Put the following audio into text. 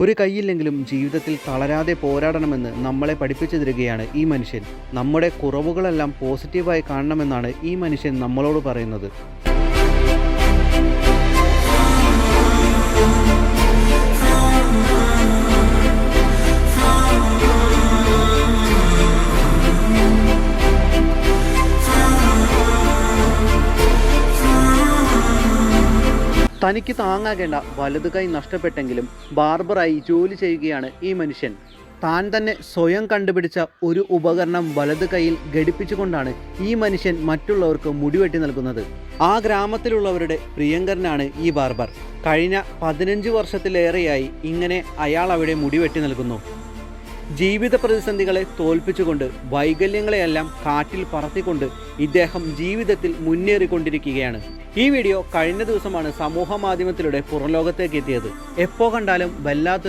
ഒരു കൈയില്ലെങ്കിലും ജീവിതത്തിൽ തളരാതെ പോരാടണമെന്ന് നമ്മളെ പഠിപ്പിച്ചു തരികയാണ് ഈ മനുഷ്യൻ. നമ്മുടെ കുറവുകളെല്ലാം പോസിറ്റീവായി കാണണമെന്നാണ് ഈ മനുഷ്യൻ നമ്മളോട് പറയുന്നത്. തനിക്ക് താങ്ങാകേണ്ട വലതു കൈ നഷ്ടപ്പെട്ടെങ്കിലും ബാർബറായി ജോലി ചെയ്യുകയാണ് ഈ മനുഷ്യൻ. താൻ തന്നെ സ്വയം കണ്ടുപിടിച്ച ഒരു ഉപകരണം വലതു കൈയിൽ ഘടിപ്പിച്ചുകൊണ്ടാണ് ഈ മനുഷ്യൻ മറ്റുള്ളവർക്ക് മുടിവെട്ടി നൽകുന്നത്. ആ ഗ്രാമത്തിലുള്ളവരുടെ പ്രിയങ്കരനാണ് ഈ ബാർബർ. കഴിഞ്ഞ 15 വർഷത്തിലേറെയായി ഇങ്ങനെ അയാൾ അവിടെ മുടിവെട്ടി നൽകുന്നു. ജീവിത പ്രതിസന്ധികളെ തോൽപ്പിച്ചുകൊണ്ട് വൈകല്യങ്ങളെയെല്ലാം കാറ്റിൽ പറത്തിക്കൊണ്ട് ഇദ്ദേഹം ജീവിതത്തിൽ മുന്നേറിക്കൊണ്ടിരിക്കുകയാണ്. ഈ വീഡിയോ കഴിഞ്ഞ ദിവസമാണ് സമൂഹ മാധ്യമത്തിലൂടെ പുറംലോകത്തേക്ക് എത്തിയത്. എപ്പോൾ കണ്ടാലും വല്ലാത്തൊരു